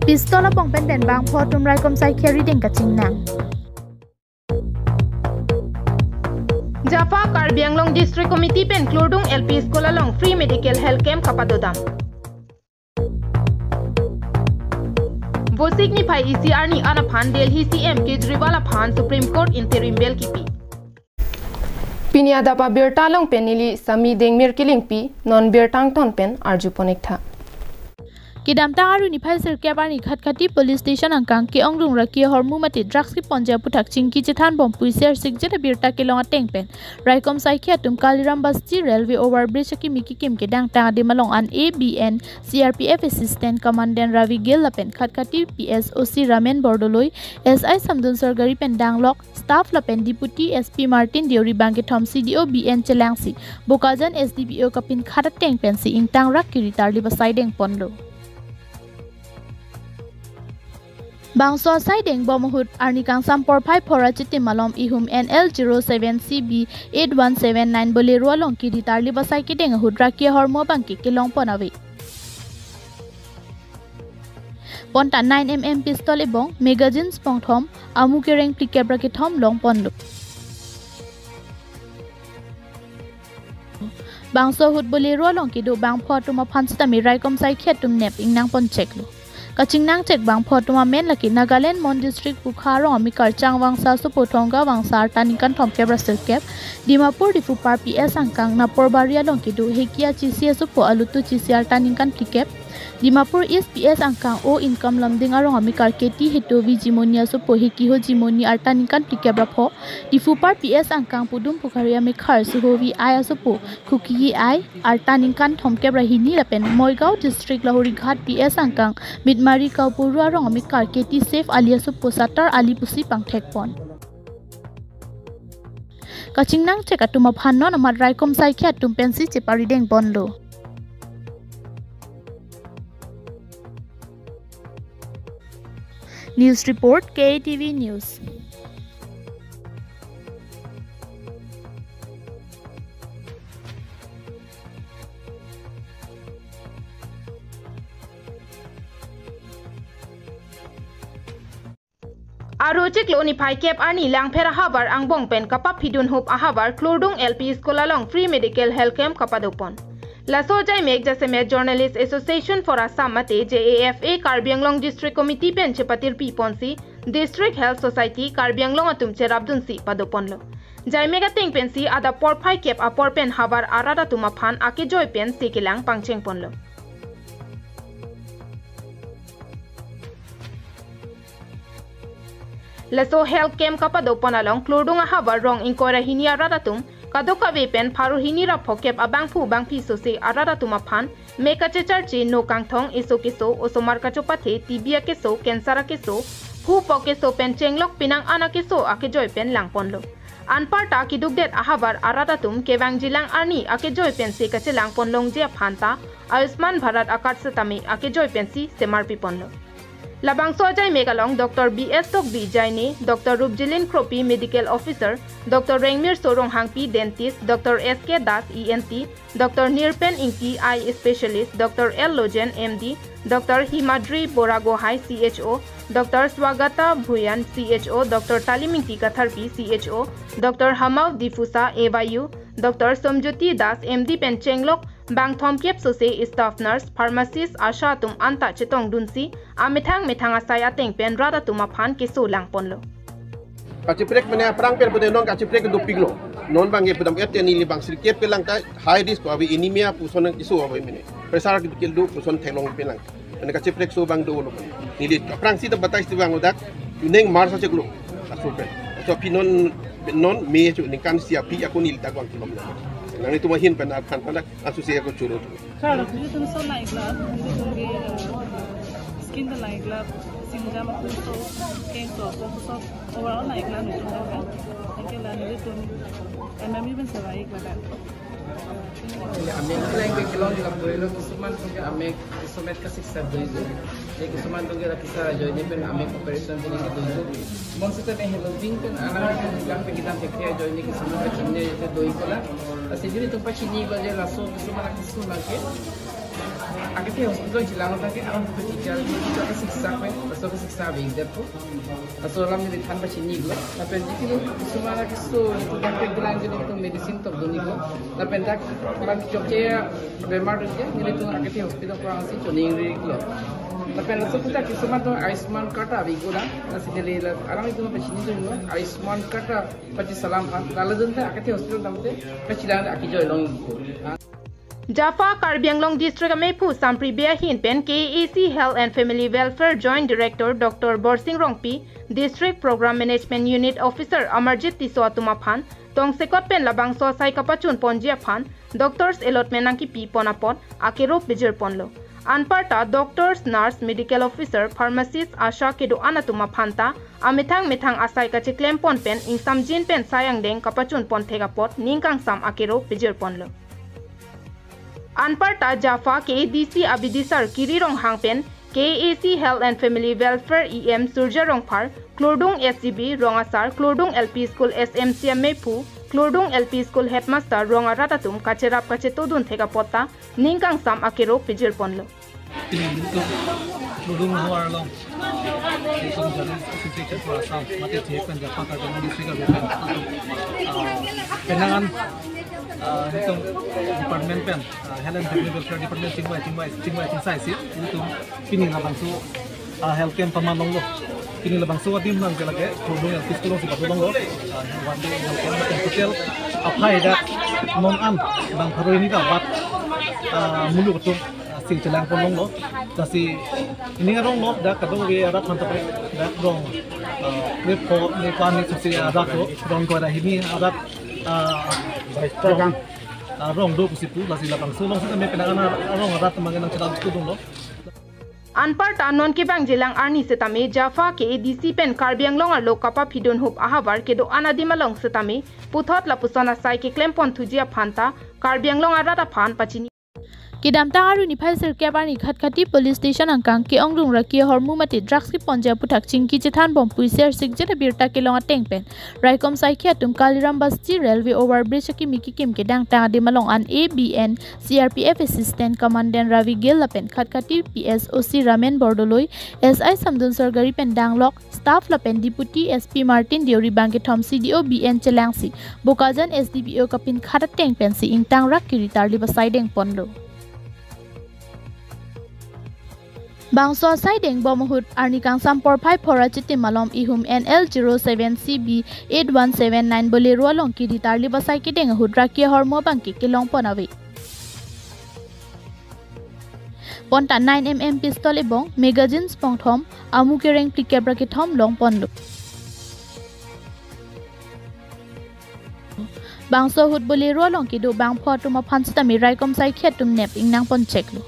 Pistola bong pen den bang pho tum rai kom sai kheri deng ka ching nang Jaffa Karbi Anglong District Committee pen Klurdung LP School along free medical health camp kapadodam Bosik ni phai ECR ni ana phan Delhi CM Kejriwal phan Supreme Court interim bail kipi Pinyada pa birtalong penili sami dengmir kilingpi non birtang ton pen arju ponekta Kidam tangaru ni phai sir kebani khatkati police station angkang ki ongrung ra ki hormu mati drugs ki ponja puthak chingki chethan bom puiser sigjeta birta ke longa tengpen raikom saikha tum kaliram basti railway overbridge ki miki kim ke dang ta de malong an ABN CRPF assistant commandant Ravi Gill lapen khatkati PSOC Ramen Bordoloi SI Samdun Sargari pen danglok staff lapen deputy SP Martin Deori bangke thom CDO BN Chelangsi Bokajan SDPO kapin khatat tengpen si ingtang rak ki ritar li basai deng ponlo Bangso siding bomahut arnikang sampor phai phora chiti malom ihum NL07CB 8179 bolero long ki ditarli basai ki deng hudra ki hormo bangki ki long ponawe Ponta 9mm pistol ebong magazines pong thom amu ke reng plikebra ki thom long ponlo Bangso hut bolero long ki do bang photuma phansta mi raikom sai khetum nep ingnang pon cheklo Kachingnang cek bang photuma men laki Nagaland Mon District Bukharo amikar changwang sa su pothonga wangsar tanikan thomke brasel kep Dimapur difupar PS angkang napor baria longki du hekia chisia su po alutu chisiar tanikan tikep Dimapur East PS angkang o income lamding arong amikar keti heto vijimonia su po heki ho jimoni ar tanikan tikep rapho difupar PS angkang pudum pukharia mikhar su hovi aya su po khuki ai ar tanikan thomke brahini rapen Moigao District Lahori Ghat PS angkang Mari kau puru arong amikar keti safe alias posatar ali pusi pangthek pon Kachingnang cek atuma phanno namar raikom saikha atum pensi chepari deng bonlo News report KTV News Arojik lo ni phai kep ani langphera habar angbong pen kapap hidun hop ahabar Klurdung LP School along free medical health camp kapadopon Laso jai meg jase me Journalist Association for Assam mate JAFA Karbi Anglong District Committee pen chepatir pi ponsi District Health Society Karbi Anglong atum cherabdun si padopon lo jai mega ting pen si ada por phai kep apor pen habar arada tuma phan ake joy pen sikilang pangcheng pon lo Laso health camp kapadopon along Klurdung habar rong inkora hini aradatum kadoka vepen pharu hini ra phokep abang phu bang phi so se aradatuma phan meka checharchi no kangthong iso kiso osomar kachopathe tibia keso cancer keso phu pokeso pen chenglok pinang ana keso ake joy pen langponlo anparta kidugdet ahabar aradatum kewang jilang ani ake joy pen se kache langponlong je phanta Ayushman Bharat akart satami ake joy pen si semarpi ponlo Labang Sojai Megalong, Dr. B.S. Tokbi Jaini, Dr. Rupjilin Kropi, Medical Officer, Dr. Rengmir Sorong Hangpi, Dentist, Dr. S.K. Das, ENT, Dr. Nirpen Inki, Eye Specialist, Dr. L. Lojen, MD, Dr. Himadri Boragohai, CHO, Dr. Swagata Bhuyan, CHO, Dr. Taliminki Katharpi, CHO, Dr. Hamav Difusa, AYU, Dr. Somjoti Das, MD Penchenglok, Bang Thomkep Sose, Staff Nurse, Pharmacist, Asha Tum Anta Chetong Dunsi, Amethang Methanga Saya Teng Pen Rada Tuma Phan Keso Lang Ponlo. Kaciprek mana perang per pada non kaciprek do piglo. Non bang ye pedam ete ni libang sirkep ke langka high risk abi anemia puson kiso abi mene. Presar ki kildo puson thelong pelang. Ane kaciprek so bang do lo. Ni lit perang si batais ti bang odak. Yuneng marsa ceklo. Asupen. So pinon non me chu ni kan sia pi aku nil tagwang kilom. Nang itu mahin pen akan pada asusia ko churo. Kalau kita tu so naik lah, skin tu naik lah, singa macam tu, kain tu, so overall naik lah ni tu kan. Tapi lah ni tu, MMI pun sebaik lah. Amek lain ke kelong juga boleh lo kesuman tu ke amek kesumat kasih sabda itu. Jadi kesuman tu ke kita join ni pen amek operation tu ni itu. Maksudnya ni helping kan anak yang kita fikir join ni kesuman macam ni itu doi kola. Jadi tu pasti ni baca langsung kesuman ke Agak hospital jilang tak kita orang berbicara kita akan siksa kan, pasal kita siksa begini tu. Pasal orang ni dithan bersini gula. Tapi jika semua nak kisu itu kan kegilaan jadi itu medicine tu doni gula. Tapi dak orang cocoknya bemar tu je, jadi tu agak hospital kurang sih joning gula. Tapi nasi kita kisah tu Aisman kata begula. Nasi jadi orang itu bersini tu gula. Aisman kata pasti salam kan. Lalu tu agak hospital nampak kegilaan agak joy long. Jaffa Karbi Anglong District Amepu Sampri Beahin Pen KAC Health and Family Welfare Joint Director Dr. Borsing Rongpi, District Program Management Unit Officer Amarjit Tiswatuma Phan, Tong Sekot Pen Labang Sosai Kapachun Ponjia Phan, Doctors Allotment Nangki Pi Ponapon, Akero Bijir Ponlo. Anparta Doctors, Nurse, Medical Officer, Pharmacist, Asha Kedo Anatuma Phanta, Amethang Methang Asai Kache Klem Pon Pen, Ingsam Jin Pen Sayang Deng Kapachun Pon Thegapot, Ningkang Sam Akero Bijir Ponlo. Anparta Jaffa KDC Abidisar Kirirong Hangpen, KAC Health and Family Welfare EM Surja Rongpar, Klordung SGB Rongasar, Klordung LP School SMC Mepu, Klordung LP School Headmaster Rongaratatum Kacherap Kachetodun Thegapota, Ningkang Sam Akero Pijir Ponlo. Klordung Huar Long, Association for Assam, Mati Jepen Jaffa Karbi District Penangan hitong department pen health and family welfare department tingwai sai si itu pini labang su health camp pamanong lo pini labang su adim nang kelake Klordung LP School si patulong lo one day health camp hotel apai da non am bang paro ini ka bat mulu betul si celang polong lo dasi ini rong lo da kadong ge arat mantap da rong lepo ne pani si arat lo rong ko da hini arat rong do kusipu lasi lapang sulong sa kami penangan rong arat mangenang chadal tudong lo. Anparta non kebang jelang arni setame Jaffa KADC Pen Karbi Anglong lo kapa phidon hup ahavar kedo anadimalong setame puthot lapusana sai ke klempon thujia phanta Karbi Anglong arata phan pachini Kidam tangaru ni phaisir kebani khatkati police station angkang ke ongrung raki hormu mati drugs ki ponja puthak chingki chithan bom puiser sikjeta birta ke longa tengpen raikom saikya tum kaliram basti railway overbridge ki miki kim ke dang ta de malong an ABN CRPF assistant commandant Ravi Gill lapen khatkati PSOC Ramen Bordoloi SI Samdun Sargari pen danglok staff lapen deputy SP Martin Deori Bange Thom CDO BN Chelangsi Bokajan SDPO kapin khatat tengpen si ingtang rak ki ritarli basai deng ponlo Bangso Siding Bomahut Arnikang Sampor Pai Pora Chiti Malom Ihum NL07CB 8179 Bolero Long Kiri Tarli Basai Kideng Hudra Kia Hormo Banki Kilong Ponawi Ponta 9mm pistol ebong magazines pong thom amu kereng plikebra ke thom long ponlo Bangso Hut Bolero Long Kido Bang Photuma Phansta Mi Raikom Sai Khetum Nep Ingnang Pon Cheklo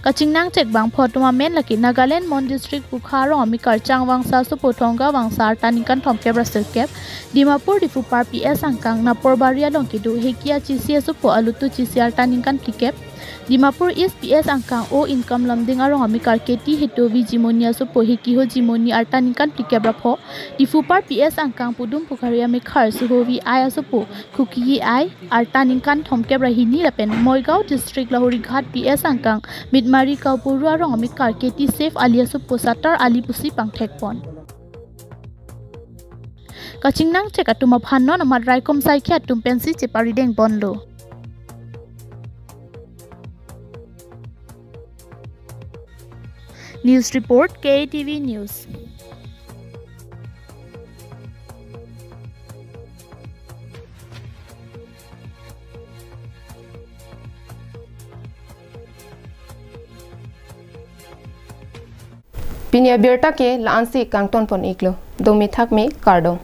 Kachingnang cek bang photuma men laki Nagaland Mon District Bukharo amikar changwangsa su pothonga wangsa tanikan thomke brasilkep Dimapur Difupar PS angkang napor baria longkidu hekia chisia su po alutu chisiar tanikan plikep Dimapur East PS angkang o income lamding arong amikar keti hetovi jimonia su po heki ho jimoni artanikan plikep rapho Difupar PS angkang pudum pukharia mekhar su hovi aya su po kuki ai artanikan thomke brahini lapen Moigao District Lahori Ghat PS angkang Mari Kaupuru arong amikar keti safe alias posatar ali pusi pangthek pon Kachingnang cek atuma phannon amar raikom saikya tum pensi chepari deng bonlo News report KTV News Pinia Birta ke Lansi Kangton pon iklo, Domi thak me Kardong.